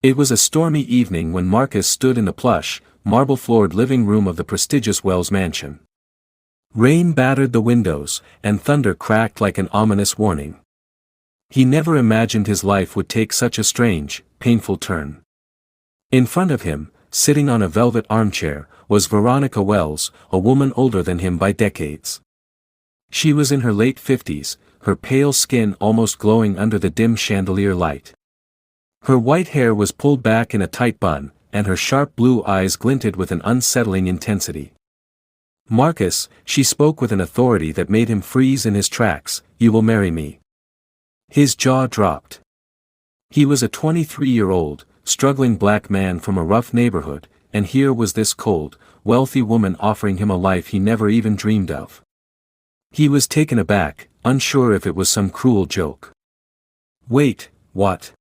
It was a stormy evening when Marcus stood in the plush, marble-floored living room of the prestigious Wells mansion. Rain battered the windows, and thunder cracked like an ominous warning. He never imagined his life would take such a strange, painful turn. In front of him, sitting on a velvet armchair, was Veronica Wells, a woman older than him by decades. She was in her late 50s, her pale skin almost glowing under the dim chandelier light. Her white hair was pulled back in a tight bun, and her sharp blue eyes glinted with an unsettling intensity. "Marcus," she spoke with an authority that made him freeze in his tracks, "you will marry me." His jaw dropped. He was a 23-year-old, struggling black man from a rough neighborhood, and here was this cold, wealthy woman offering him a life he never even dreamed of. He was taken aback, unsure if it was some cruel joke. "Wait, what?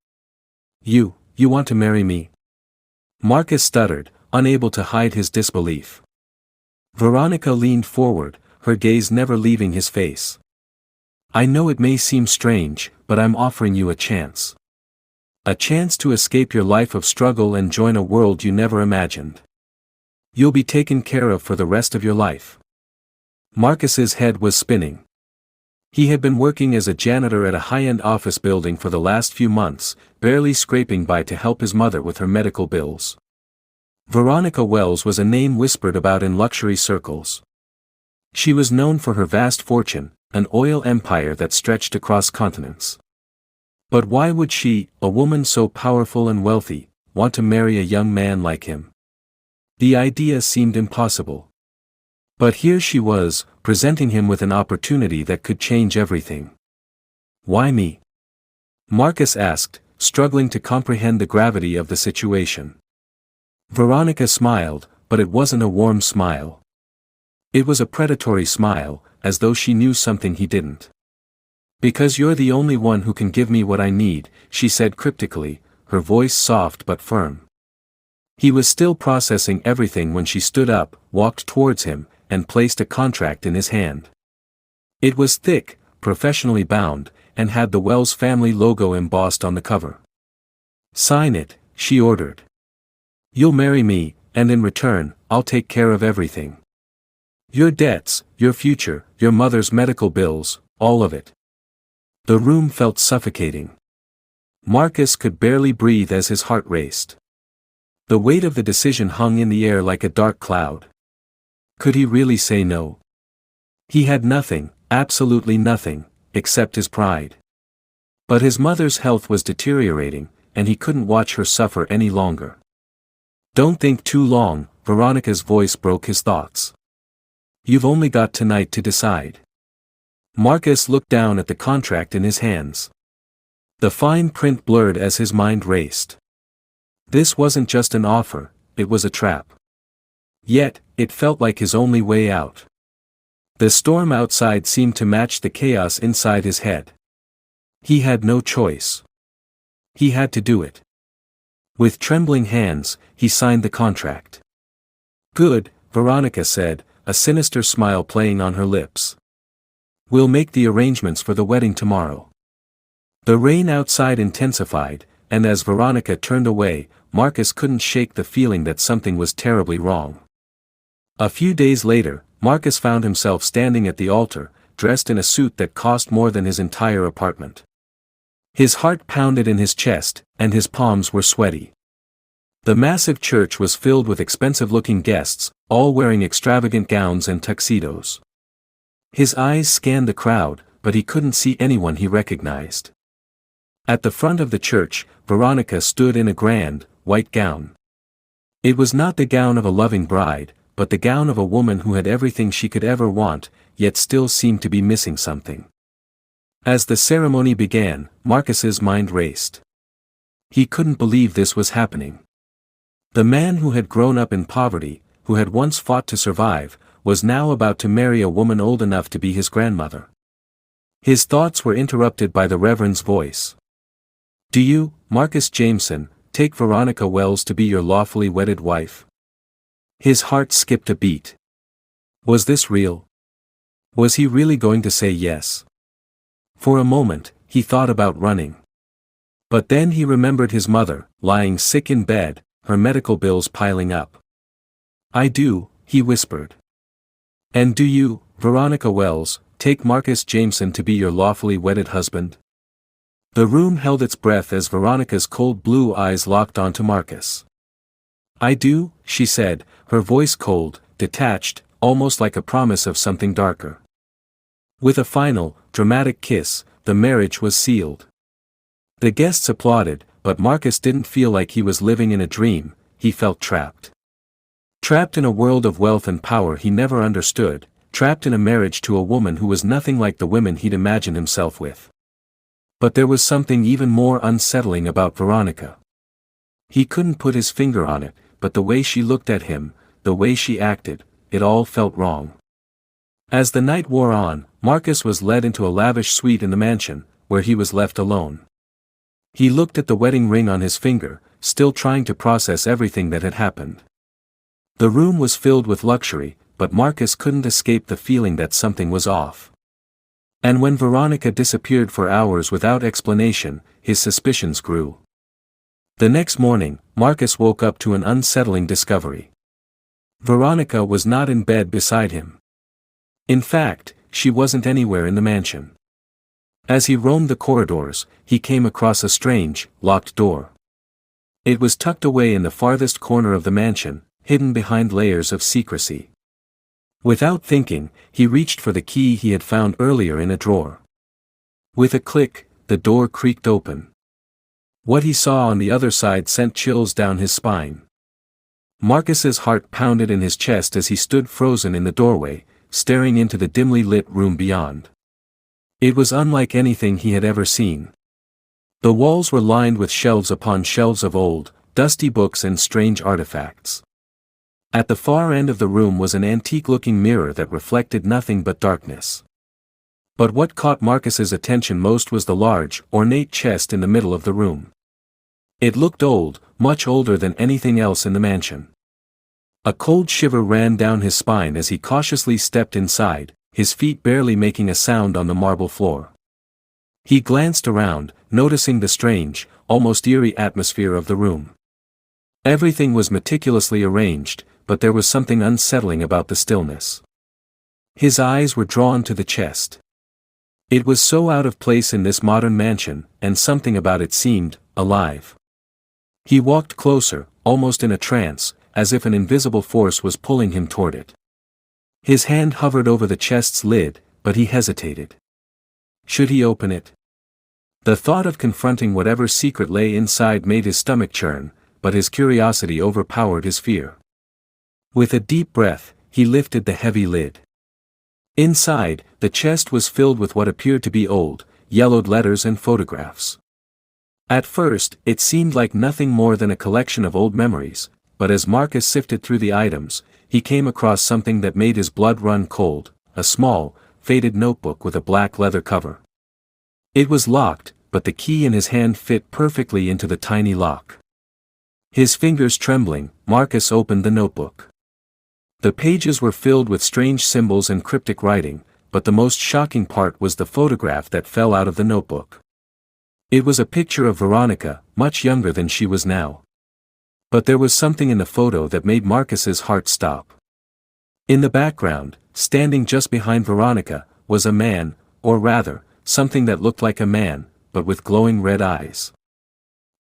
You want to marry me?" Marcus stuttered, unable to hide his disbelief. Veronica leaned forward, her gaze never leaving his face. "I know it may seem strange, but I'm offering you a chance. A chance to escape your life of struggle and join a world you never imagined. You'll be taken care of for the rest of your life." Marcus's head was spinning. He had been working as a janitor at a high-end office building for the last few months, barely scraping by to help his mother with her medical bills. Veronica Wells was a name whispered about in luxury circles. She was known for her vast fortune, an oil empire that stretched across continents. But why would she, a woman so powerful and wealthy, want to marry a young man like him? The idea seemed impossible. But here she was, presenting him with an opportunity that could change everything. "Why me?" Marcus asked, struggling to comprehend the gravity of the situation. Veronica smiled, but it wasn't a warm smile. It was a predatory smile, as though she knew something he didn't. "Because you're the only one who can give me what I need," she said cryptically, her voice soft but firm. He was still processing everything when she stood up, walked towards him, and placed a contract in his hand. It was thick, professionally bound, and had the Wells family logo embossed on the cover. "Sign it," she ordered. "You'll marry me, and in return, I'll take care of everything. Your debts, your future, your mother's medical bills, all of it." The room felt suffocating. Marcus could barely breathe as his heart raced. The weight of the decision hung in the air like a dark cloud. Could he really say no? He had nothing, absolutely nothing, except his pride. But his mother's health was deteriorating, and he couldn't watch her suffer any longer. "Don't think too long," Veronica's voice broke his thoughts. "You've only got tonight to decide." Marcus looked down at the contract in his hands. The fine print blurred as his mind raced. This wasn't just an offer, it was a trap. Yet, it felt like his only way out. The storm outside seemed to match the chaos inside his head. He had no choice. He had to do it. With trembling hands, he signed the contract. "Good," Veronica said, a sinister smile playing on her lips. "We'll make the arrangements for the wedding tomorrow." The rain outside intensified, and as Veronica turned away, Marcus couldn't shake the feeling that something was terribly wrong. A few days later, Marcus found himself standing at the altar, dressed in a suit that cost more than his entire apartment. His heart pounded in his chest, and his palms were sweaty. The massive church was filled with expensive-looking guests, all wearing extravagant gowns and tuxedos. His eyes scanned the crowd, but he couldn't see anyone he recognized. At the front of the church, Veronica stood in a grand, white gown. It was not the gown of a loving bride, but the gown of a woman who had everything she could ever want, yet still seemed to be missing something. As the ceremony began, Marcus's mind raced. He couldn't believe this was happening. The man who had grown up in poverty, who had once fought to survive, was now about to marry a woman old enough to be his grandmother. His thoughts were interrupted by the Reverend's voice. "Do you, Marcus Jameson, take Veronica Wells to be your lawfully wedded wife?" His heart skipped a beat. Was this real? Was he really going to say yes? For a moment, he thought about running. But then he remembered his mother, lying sick in bed, her medical bills piling up. "I do," he whispered. "And do you, Veronica Wells, take Marcus Jameson to be your lawfully wedded husband?" The room held its breath as Veronica's cold blue eyes locked onto Marcus. "I do," she said, her voice cold, detached, almost like a promise of something darker. With a final, dramatic kiss, the marriage was sealed. The guests applauded, but Marcus didn't feel like he was living in a dream, he felt trapped. Trapped in a world of wealth and power he never understood, trapped in a marriage to a woman who was nothing like the women he'd imagined himself with. But there was something even more unsettling about Veronica. He couldn't put his finger on it, but the way she looked at him, the way she acted, it all felt wrong. As the night wore on, Marcus was led into a lavish suite in the mansion, where he was left alone. He looked at the wedding ring on his finger, still trying to process everything that had happened. The room was filled with luxury, but Marcus couldn't escape the feeling that something was off. And when Veronica disappeared for hours without explanation, his suspicions grew. The next morning, Marcus woke up to an unsettling discovery. Veronica was not in bed beside him. In fact, she wasn't anywhere in the mansion. As he roamed the corridors, he came across a strange, locked door. It was tucked away in the farthest corner of the mansion, hidden behind layers of secrecy. Without thinking, he reached for the key he had found earlier in a drawer. With a click, the door creaked open. What he saw on the other side sent chills down his spine. Marcus's heart pounded in his chest as he stood frozen in the doorway, staring into the dimly lit room beyond. It was unlike anything he had ever seen. The walls were lined with shelves upon shelves of old, dusty books and strange artifacts. At the far end of the room was an antique-looking mirror that reflected nothing but darkness. But what caught Marcus's attention most was the large, ornate chest in the middle of the room. It looked old, much older than anything else in the mansion. A cold shiver ran down his spine as he cautiously stepped inside, his feet barely making a sound on the marble floor. He glanced around, noticing the strange, almost eerie atmosphere of the room. Everything was meticulously arranged, but there was something unsettling about the stillness. His eyes were drawn to the chest. It was so out of place in this modern mansion, and something about it seemed alive. He walked closer, almost in a trance, as if an invisible force was pulling him toward it. His hand hovered over the chest's lid, but he hesitated. Should he open it? The thought of confronting whatever secret lay inside made his stomach churn, but his curiosity overpowered his fear. With a deep breath, he lifted the heavy lid. Inside, the chest was filled with what appeared to be old, yellowed letters and photographs. At first, it seemed like nothing more than a collection of old memories, but as Marcus sifted through the items, he came across something that made his blood run cold, a small, faded notebook with a black leather cover. It was locked, but the key in his hand fit perfectly into the tiny lock. His fingers trembling, Marcus opened the notebook. The pages were filled with strange symbols and cryptic writing, but the most shocking part was the photograph that fell out of the notebook. It was a picture of Veronica, much younger than she was now. But there was something in the photo that made Marcus's heart stop. In the background, standing just behind Veronica, was a man, or rather, something that looked like a man, but with glowing red eyes.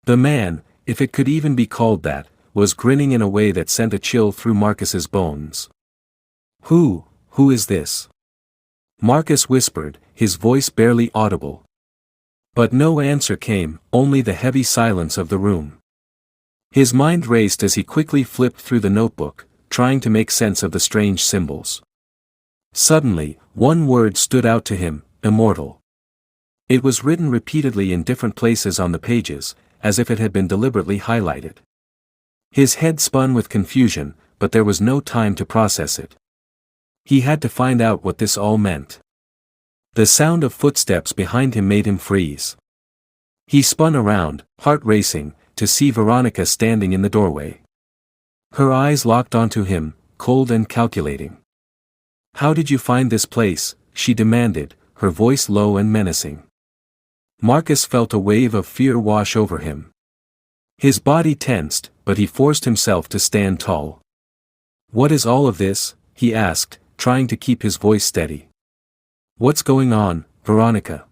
The man, if it could even be called that, was grinning in a way that sent a chill through Marcus's bones. Who is this?" Marcus whispered, his voice barely audible. But no answer came, only the heavy silence of the room. His mind raced as he quickly flipped through the notebook, trying to make sense of the strange symbols. Suddenly, one word stood out to him, immortal. It was written repeatedly in different places on the pages, as if it had been deliberately highlighted. His head spun with confusion, but there was no time to process it. He had to find out what this all meant. The sound of footsteps behind him made him freeze. He spun around, heart racing, to see Veronica standing in the doorway. Her eyes locked onto him, cold and calculating. "How did you find this place?" she demanded, her voice low and menacing. Marcus felt a wave of fear wash over him. His body tensed, but he forced himself to stand tall. "What is all of this?" he asked, trying to keep his voice steady. "What's going on, Veronica?"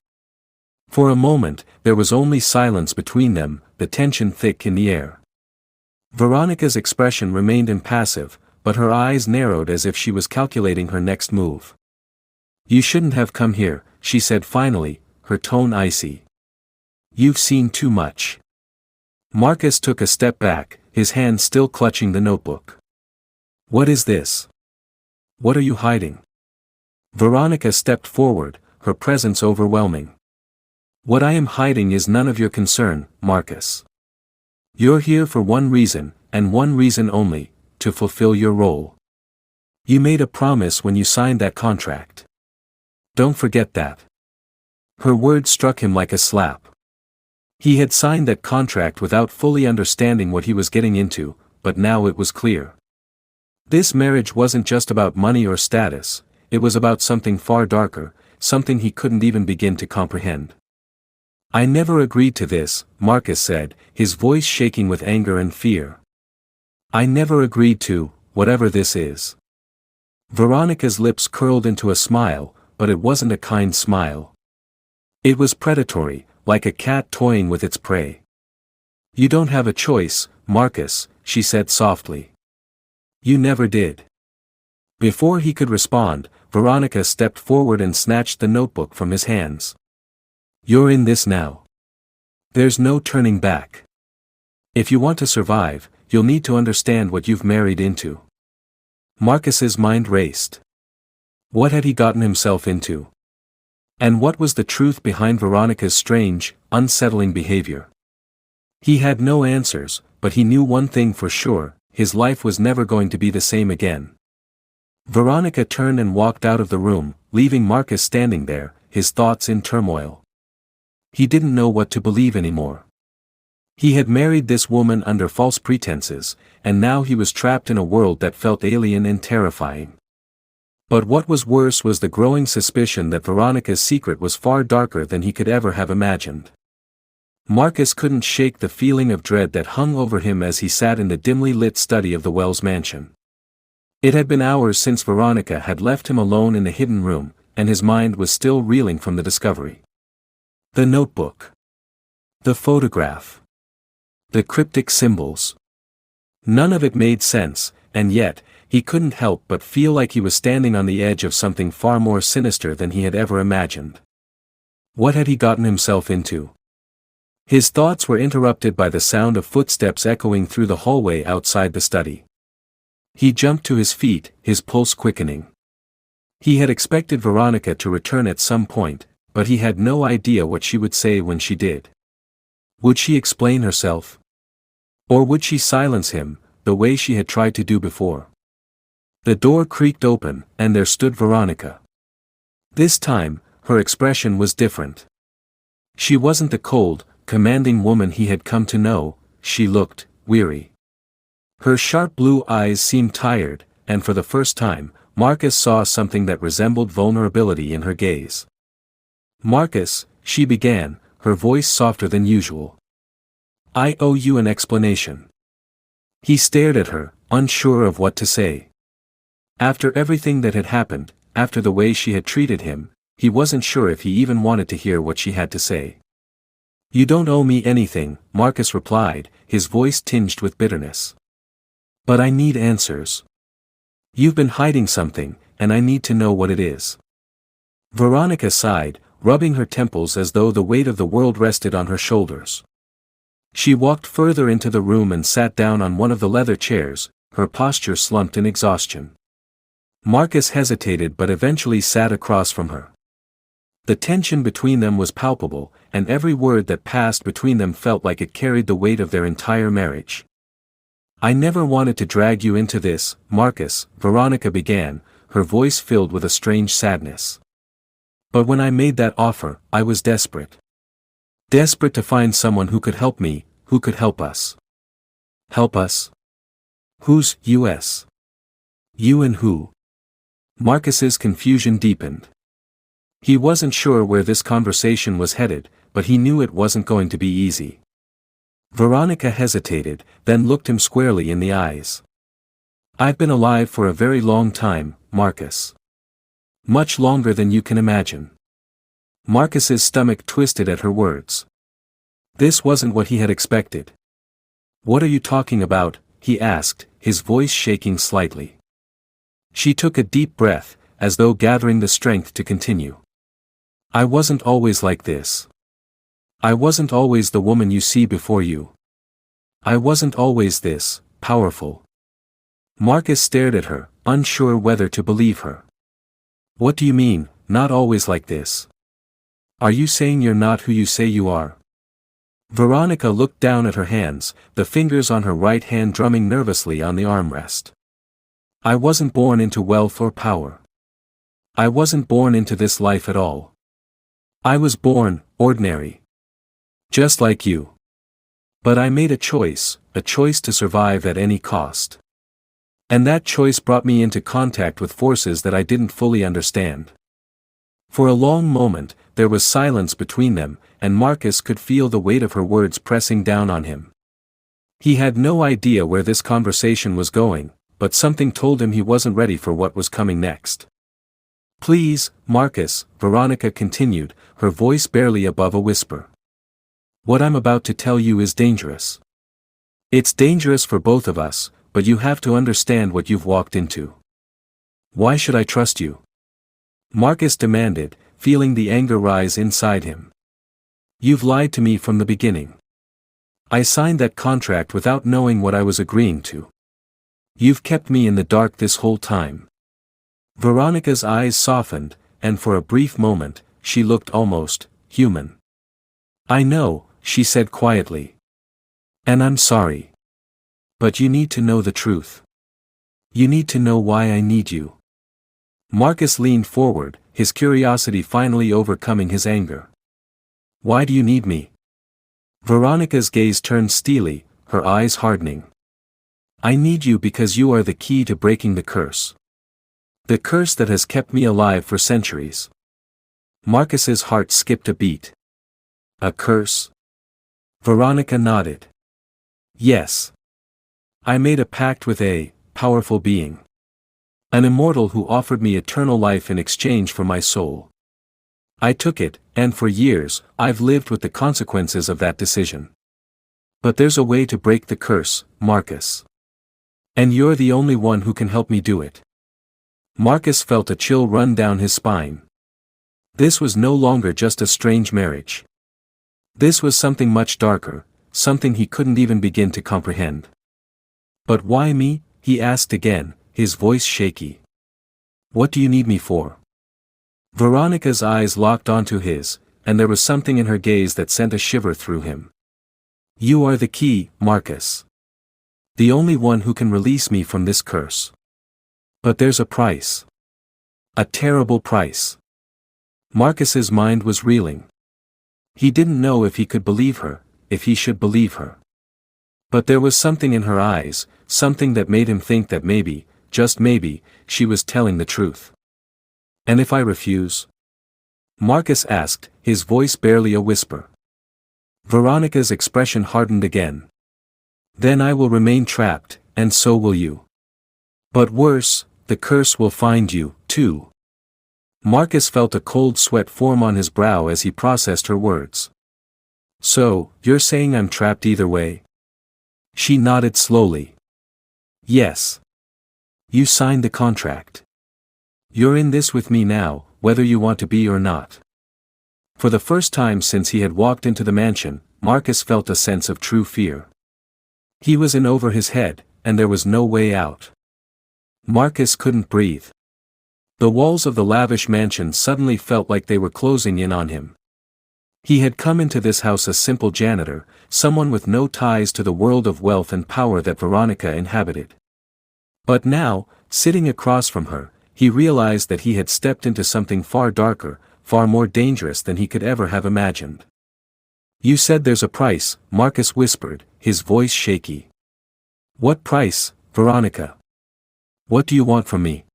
For a moment, there was only silence between them, the tension thick in the air. Veronica's expression remained impassive, but her eyes narrowed as if she was calculating her next move. "You shouldn't have come here," she said finally, her tone icy. "You've seen too much." Marcus took a step back, his hand still clutching the notebook. "What is this? What are you hiding?" Veronica stepped forward, her presence overwhelming. "What I am hiding is none of your concern, Marcus. You're here for one reason, and one reason only, to fulfill your role. You made a promise when you signed that contract. Don't forget that." Her words struck him like a slap. He had signed that contract without fully understanding what he was getting into, but now it was clear. This marriage wasn't just about money or status, it was about something far darker, something he couldn't even begin to comprehend. "I never agreed to this," Marcus said, his voice shaking with anger and fear. "I never agreed to, whatever this is." Veronica's lips curled into a smile, but it wasn't a kind smile. It was predatory, like a cat toying with its prey. "You don't have a choice, Marcus," she said softly. "You never did." Before he could respond, Veronica stepped forward and snatched the notebook from his hands. "You're in this now. There's no turning back. If you want to survive, you'll need to understand what you've married into." Marcus's mind raced. What had he gotten himself into? And what was the truth behind Veronica's strange, unsettling behavior? He had no answers, but he knew one thing for sure: his life was never going to be the same again. Veronica turned and walked out of the room, leaving Marcus standing there, his thoughts in turmoil. He didn't know what to believe anymore. He had married this woman under false pretenses, and now he was trapped in a world that felt alien and terrifying. But what was worse was the growing suspicion that Veronica's secret was far darker than he could ever have imagined. Marcus couldn't shake the feeling of dread that hung over him as he sat in the dimly lit study of the Wells mansion. It had been hours since Veronica had left him alone in the hidden room, and his mind was still reeling from the discovery. The notebook. The photograph. The cryptic symbols. None of it made sense, and yet, he couldn't help but feel like he was standing on the edge of something far more sinister than he had ever imagined. What had he gotten himself into? His thoughts were interrupted by the sound of footsteps echoing through the hallway outside the study. He jumped to his feet, his pulse quickening. He had expected Veronica to return at some point, but he had no idea what she would say when she did. Would she explain herself? Or would she silence him, the way she had tried to do before? The door creaked open, and there stood Veronica. This time, her expression was different. She wasn't the cold, commanding woman he had come to know, she looked weary. Her sharp blue eyes seemed tired, and for the first time, Marcus saw something that resembled vulnerability in her gaze. "Marcus," she began, her voice softer than usual. "I owe you an explanation." He stared at her, unsure of what to say. After everything that had happened, after the way she had treated him, he wasn't sure if he even wanted to hear what she had to say. "You don't owe me anything," Marcus replied, his voice tinged with bitterness. "But I need answers. You've been hiding something, and I need to know what it is." Veronica sighed, rubbing her temples as though the weight of the world rested on her shoulders. She walked further into the room and sat down on one of the leather chairs, her posture slumped in exhaustion. Marcus hesitated but eventually sat across from her. The tension between them was palpable, and every word that passed between them felt like it carried the weight of their entire marriage. "I never wanted to drag you into this, Marcus," Veronica began, her voice filled with a strange sadness. "But when I made that offer, I was desperate. Desperate to find someone who could help me, who could help us." "Help us? Who's us? You and who?" Marcus's confusion deepened. He wasn't sure where this conversation was headed, but he knew it wasn't going to be easy. Veronica hesitated, then looked him squarely in the eyes. "I've been alive for a very long time, Marcus. Much longer than you can imagine." Marcus's stomach twisted at her words. This wasn't what he had expected. "What are you talking about?" he asked, his voice shaking slightly. She took a deep breath, as though gathering the strength to continue. "I wasn't always like this. I wasn't always the woman you see before you. I wasn't always this powerful." Marcus stared at her, unsure whether to believe her. "What do you mean, not always like this? Are you saying you're not who you say you are?" Veronica looked down at her hands, the fingers on her right hand drumming nervously on the armrest. "I wasn't born into wealth or power. I wasn't born into this life at all. I was born, ordinary. Just like you. But I made a choice to survive at any cost. And that choice brought me into contact with forces that I didn't fully understand." For a long moment, there was silence between them, and Marcus could feel the weight of her words pressing down on him. He had no idea where this conversation was going, but something told him he wasn't ready for what was coming next. "Please, Marcus," Veronica continued, her voice barely above a whisper. "What I'm about to tell you is dangerous. It's dangerous for both of us, but you have to understand what you've walked into." "Why should I trust you?" Marcus demanded, feeling the anger rise inside him. "You've lied to me from the beginning. I signed that contract without knowing what I was agreeing to. You've kept me in the dark this whole time." Veronica's eyes softened, and for a brief moment, she looked almost human. "I know," she said quietly. "And I'm sorry. But you need to know the truth. You need to know why I need you." Marcus leaned forward, his curiosity finally overcoming his anger. "Why do you need me?" Veronica's gaze turned steely, her eyes hardening. "I need you because you are the key to breaking the curse. The curse that has kept me alive for centuries." Marcus's heart skipped a beat. "A curse?" Veronica nodded. "Yes. I made a pact with a powerful being. An immortal who offered me eternal life in exchange for my soul. I took it, and for years, I've lived with the consequences of that decision. But there's a way to break the curse, Marcus. And you're the only one who can help me do it." Marcus felt a chill run down his spine. This was no longer just a strange marriage. This was something much darker, something he couldn't even begin to comprehend. "But why me?" he asked again, his voice shaky. "What do you need me for?" Veronica's eyes locked onto his, and there was something in her gaze that sent a shiver through him. "You are the key, Marcus. The only one who can release me from this curse. But there's a price. A terrible price." Marcus's mind was reeling. He didn't know if he could believe her, if he should believe her. But there was something in her eyes, something that made him think that maybe, just maybe, she was telling the truth. "And if I refuse?" Marcus asked, his voice barely a whisper. Veronica's expression hardened again. "Then I will remain trapped, and so will you. But worse, the curse will find you, too." Marcus felt a cold sweat form on his brow as he processed her words. "So, you're saying I'm trapped either way?" She nodded slowly. "Yes. You signed the contract. You're in this with me now, whether you want to be or not." For the first time since he had walked into the mansion, Marcus felt a sense of true fear. He was in over his head, and there was no way out. Marcus couldn't breathe. The walls of the lavish mansion suddenly felt like they were closing in on him. He had come into this house a simple janitor, someone with no ties to the world of wealth and power that Veronica inhabited. But now, sitting across from her, he realized that he had stepped into something far darker, far more dangerous than he could ever have imagined. "You said there's a price," Marcus whispered, his voice shaky. "What price, Veronica? What do you want from me?"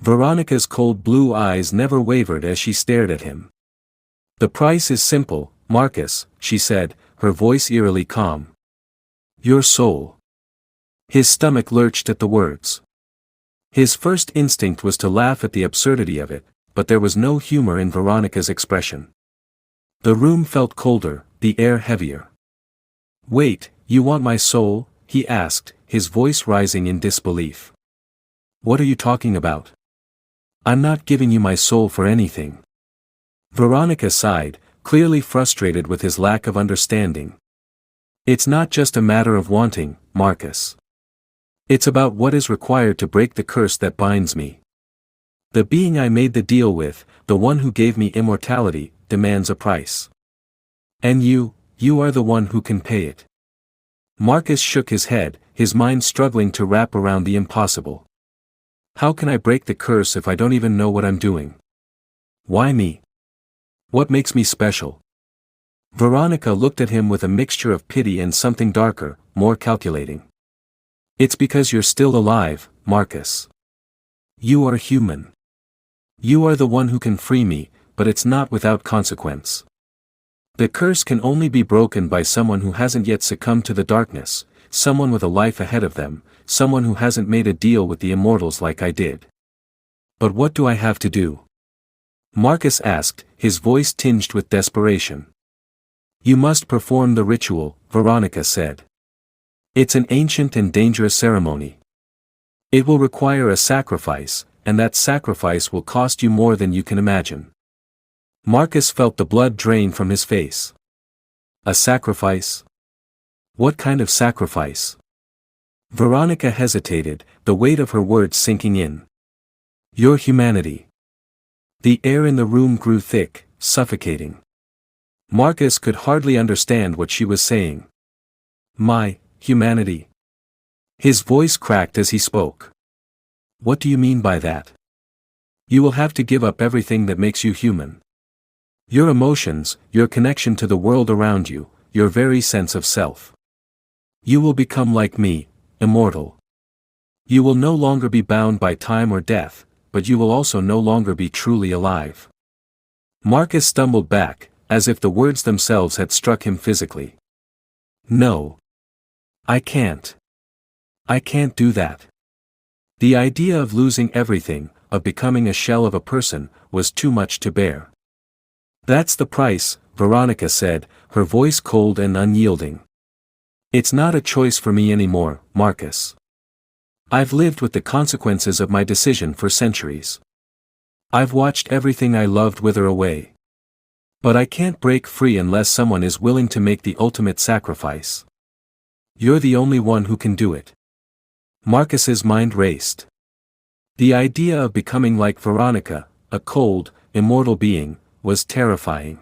Veronica's cold blue eyes never wavered as she stared at him. "The price is simple, Marcus," she said, her voice eerily calm. "Your soul." His stomach lurched at the words. His first instinct was to laugh at the absurdity of it, but there was no humor in Veronica's expression. The room felt colder, the air heavier. "Wait, you want my soul?" he asked, his voice rising in disbelief. "What are you talking about? I'm not giving you my soul for anything." Veronica sighed, clearly frustrated with his lack of understanding. "It's not just a matter of wanting, Marcus. It's about what is required to break the curse that binds me. The being I made the deal with, the one who gave me immortality, demands a price. And you are the one who can pay it." Marcus shook his head, his mind struggling to wrap around the impossible. "How can I break the curse if I don't even know what I'm doing? Why me? What makes me special?" Veronica looked at him with a mixture of pity and something darker, more calculating. "It's because you're still alive, Marcus. You are human. You are the one who can free me, but it's not without consequence. The curse can only be broken by someone who hasn't yet succumbed to the darkness, someone with a life ahead of them, someone who hasn't made a deal with the immortals like I did." "But what do I have to do?" Marcus asked, his voice tinged with desperation. "You must perform the ritual," Veronica said. "It's an ancient and dangerous ceremony. It will require a sacrifice, and that sacrifice will cost you more than you can imagine." Marcus felt the blood drain from his face. "A sacrifice? What kind of sacrifice?" Veronica hesitated, the weight of her words sinking in. "Your humanity." The air in the room grew thick, suffocating. Marcus could hardly understand what she was saying. "My humanity?" His voice cracked as he spoke. "What do you mean by that? You will have to give up everything that makes you human. Your emotions, your connection to the world around you, your very sense of self. You will become like me, immortal. You will no longer be bound by time or death, but you will also no longer be truly alive." Marcus stumbled back, as if the words themselves had struck him physically. "No. I can't. I can't do that." The idea of losing everything, of becoming a shell of a person, was too much to bear. "That's the price," Veronica said, her voice cold and unyielding. "It's not a choice for me anymore, Marcus. I've lived with the consequences of my decision for centuries. I've watched everything I loved wither away. But I can't break free unless someone is willing to make the ultimate sacrifice. You're the only one who can do it." Marcus's mind raced. The idea of becoming like Veronica, a cold, immortal being, was terrifying.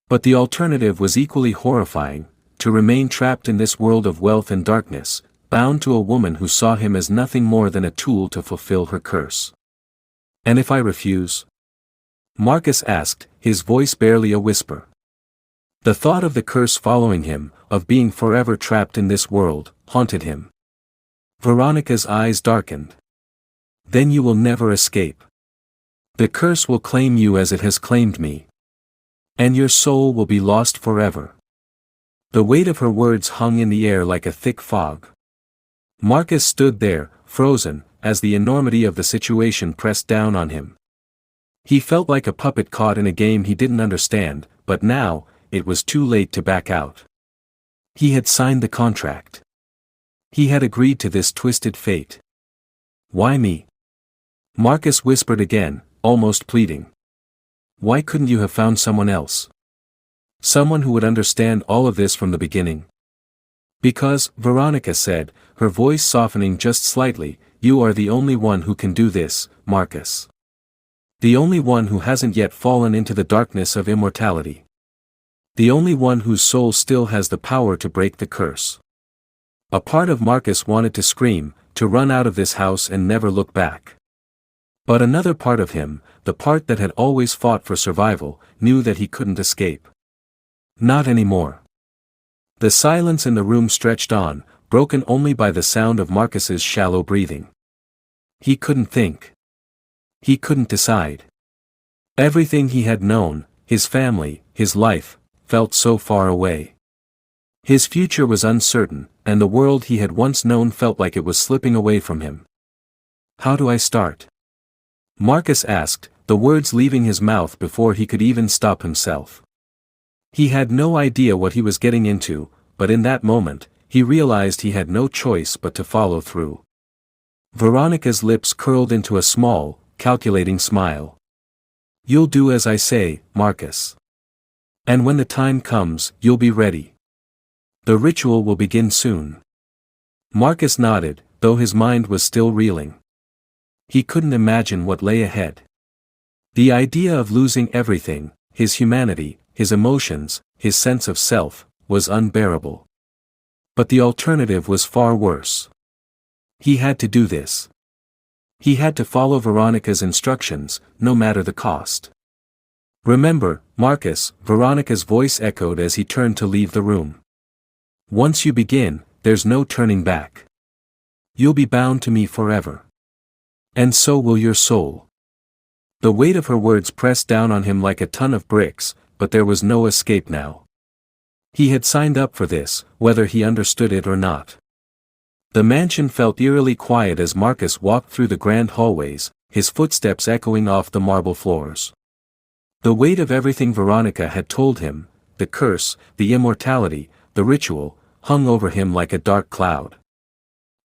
But the alternative was equally horrifying, to remain trapped in this world of wealth and darkness, bound to a woman who saw him as nothing more than a tool to fulfill her curse. "And if I refuse?" Marcus asked, his voice barely a whisper. The thought of the curse following him, of being forever trapped in this world, haunted him. Veronica's eyes darkened. "Then you will never escape. The curse will claim you as it has claimed me. And your soul will be lost forever." The weight of her words hung in the air like a thick fog. Marcus stood there, frozen, as the enormity of the situation pressed down on him. He felt like a puppet caught in a game he didn't understand, but now, it was too late to back out. He had signed the contract. He had agreed to this twisted fate. "Why me?" Marcus whispered again, almost pleading. "Why couldn't you have found someone else? Someone who would understand all of this from the beginning?" "Because," Veronica said, her voice softening just slightly, "you are the only one who can do this, Marcus. The only one who hasn't yet fallen into the darkness of immortality. The only one whose soul still has the power to break the curse." A part of Marcus wanted to scream, to run out of this house and never look back. But another part of him, the part that had always fought for survival, knew that he couldn't escape. Not anymore. The silence in the room stretched on, broken only by the sound of Marcus's shallow breathing. He couldn't think. He couldn't decide. Everything he had known, his family, his life, felt so far away. His future was uncertain, and the world he had once known felt like it was slipping away from him. How do I start? Marcus asked, the words leaving his mouth before he could even stop himself. He had no idea what he was getting into, but in that moment, he realized he had no choice but to follow through. Veronica's lips curled into a small, calculating smile. You'll do as I say, Marcus. And when the time comes, you'll be ready. The ritual will begin soon. Marcus nodded, though his mind was still reeling. He couldn't imagine what lay ahead. The idea of losing everything, his humanity, his emotions, his sense of self, was unbearable. But the alternative was far worse. He had to do this. He had to follow Veronica's instructions, no matter the cost. Remember, Marcus, Veronica's voice echoed as he turned to leave the room. Once you begin, there's no turning back. You'll be bound to me forever. And so will your soul. The weight of her words pressed down on him like a ton of bricks, but there was no escape now. He had signed up for this, whether he understood it or not. The mansion felt eerily quiet as Marcus walked through the grand hallways, his footsteps echoing off the marble floors. The weight of everything Veronica had told him, the curse, the immortality, the ritual, hung over him like a dark cloud.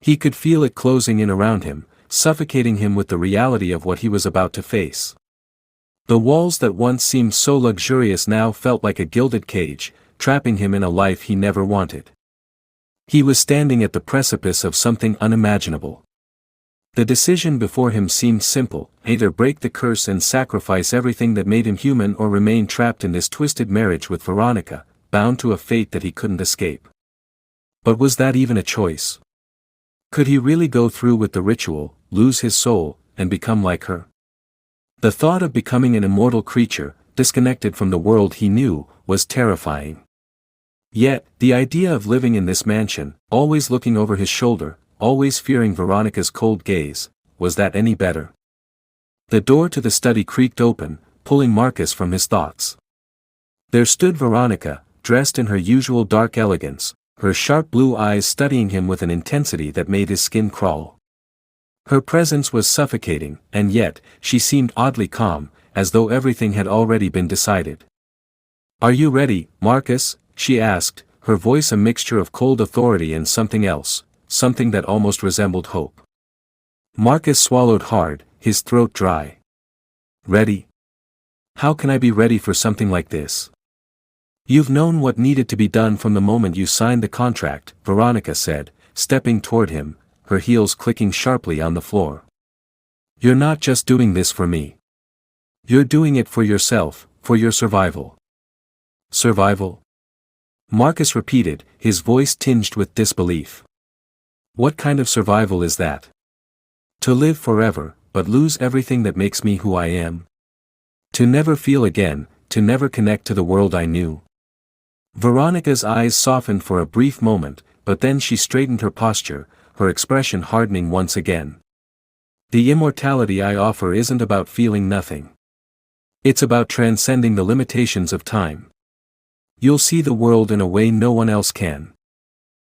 He could feel it closing in around him, suffocating him with the reality of what he was about to face. The walls that once seemed so luxurious now felt like a gilded cage, trapping him in a life he never wanted. He was standing at the precipice of something unimaginable. The decision before him seemed simple, either break the curse and sacrifice everything that made him human or remain trapped in this twisted marriage with Veronica, bound to a fate that he couldn't escape. But was that even a choice? Could he really go through with the ritual, lose his soul, and become like her? The thought of becoming an immortal creature, disconnected from the world he knew, was terrifying. Yet, the idea of living in this mansion, always looking over his shoulder, always fearing Veronica's cold gaze, was that any better? The door to the study creaked open, pulling Marcus from his thoughts. There stood Veronica, dressed in her usual dark elegance, her sharp blue eyes studying him with an intensity that made his skin crawl. Her presence was suffocating, and yet, she seemed oddly calm, as though everything had already been decided. "Are you ready, Marcus?" she asked, her voice a mixture of cold authority and something else, something that almost resembled hope. Marcus swallowed hard, his throat dry. "Ready? How can I be ready for something like this?" "You've known what needed to be done from the moment you signed the contract," Veronica said, stepping toward him, her heels clicking sharply on the floor. "You're not just doing this for me. You're doing it for yourself, for your survival." "Survival?" Marcus repeated, his voice tinged with disbelief. "What kind of survival is that? To live forever, but lose everything that makes me who I am? To never feel again, to never connect to the world I knew?" Veronica's eyes softened for a brief moment, but then she straightened her posture, her expression hardening once again. "The immortality I offer isn't about feeling nothing. It's about transcending the limitations of time. You'll see the world in a way no one else can.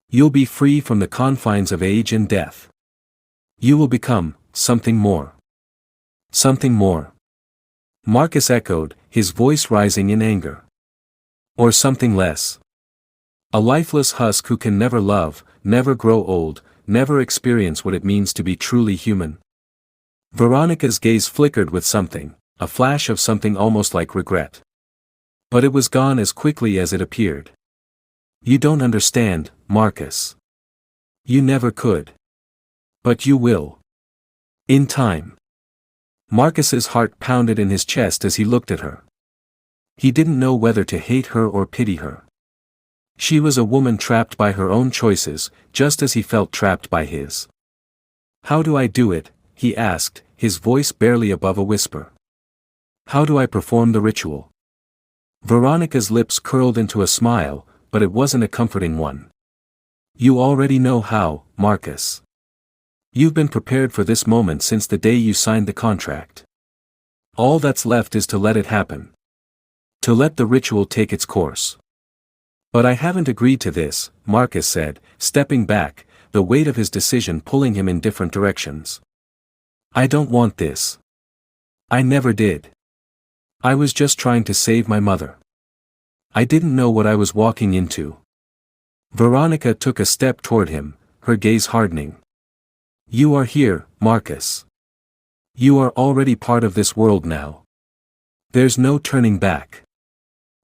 You'll be free from the confines of age and death. You will become something more." "Something more?" Marcus echoed, his voice rising in anger. "Or something less? A lifeless husk who can never love, never grow old, never experience what it means to be truly human?" Veronica's gaze flickered with something, a flash of something almost like regret. But it was gone as quickly as it appeared. "You don't understand, Marcus. You never could. But you will. In time." Marcus's heart pounded in his chest as he looked at her. He didn't know whether to hate her or pity her. She was a woman trapped by her own choices, just as he felt trapped by his. "How do I do it?" he asked, his voice barely above a whisper. "How do I perform the ritual?" Veronica's lips curled into a smile, but it wasn't a comforting one. "You already know how, Marcus. You've been prepared for this moment since the day you signed the contract. All that's left is to let it happen. To let the ritual take its course. But I haven't agreed to this, Marcus said, stepping back, the weight of his decision pulling him in different directions. I don't want this. I never did. I was just trying to save my mother. I didn't know what I was walking into. Veronica took a step toward him, her gaze hardening. You are here, Marcus. You are already part of this world now. There's no turning back.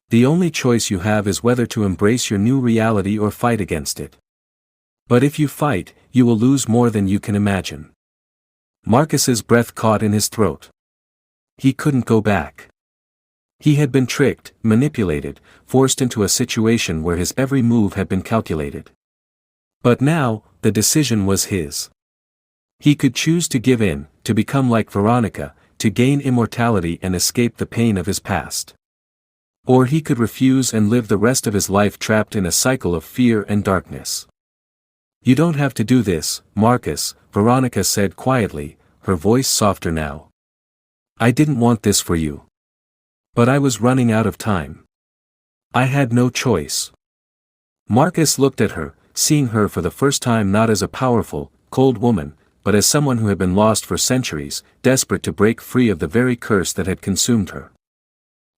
The only choice you have is whether to embrace your new reality or fight against it. But if you fight, you will lose more than you can imagine. Marcus's breath caught in his throat. He couldn't go back. He had been tricked, manipulated, forced into a situation where his every move had been calculated. But now, the decision was his. He could choose to give in, to become like Veronica, to gain immortality and escape the pain of his past. Or he could refuse and live the rest of his life trapped in a cycle of fear and darkness. You don't have to do this, Marcus, Veronica said quietly, her voice softer now. I didn't want this for you. But I was running out of time. I had no choice. Marcus looked at her, seeing her for the first time not as a powerful, cold woman, but as someone who had been lost for centuries, desperate to break free of the very curse that had consumed her.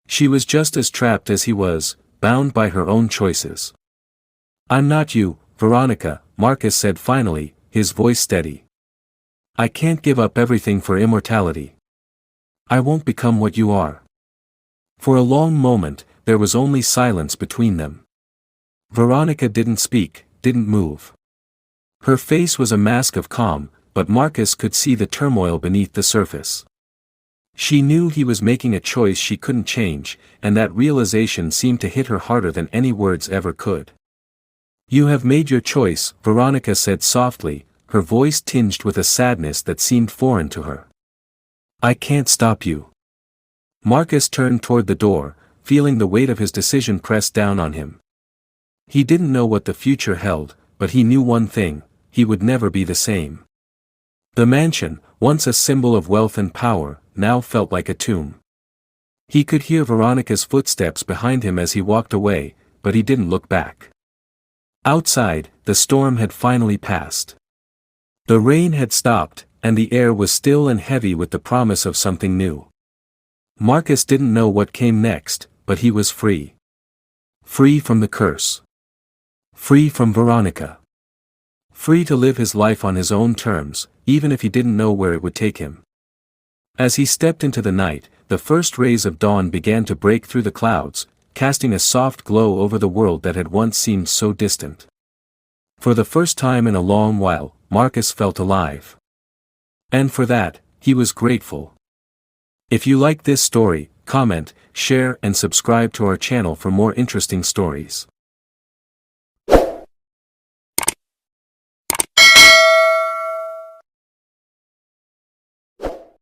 She was just as trapped as he was, bound by her own choices. I'm not you, Veronica, Marcus said finally, his voice steady. I can't give up everything for immortality. I won't become what you are. For a long moment, there was only silence between them. Veronica didn't speak, didn't move. Her face was a mask of calm, but Marcus could see the turmoil beneath the surface. She knew he was making a choice she couldn't change, and that realization seemed to hit her harder than any words ever could. You have made your choice, Veronica said softly, her voice tinged with a sadness that seemed foreign to her. I can't stop you. Marcus turned toward the door, feeling the weight of his decision press down on him. He didn't know what the future held, but he knew one thing, he would never be the same. The mansion, once a symbol of wealth and power, now felt like a tomb. He could hear Veronica's footsteps behind him as he walked away, but he didn't look back. Outside, the storm had finally passed. The rain had stopped, and the air was still and heavy with the promise of something new. Marcus didn't know what came next, but he was free. Free from the curse. Free from Veronica. Free to live his life on his own terms, even if he didn't know where it would take him. As he stepped into the night, the first rays of dawn began to break through the clouds, casting a soft glow over the world that had once seemed so distant. For the first time in a long while, Marcus felt alive. And for that, he was grateful. If you like this story, comment, share and subscribe to our channel for more interesting stories.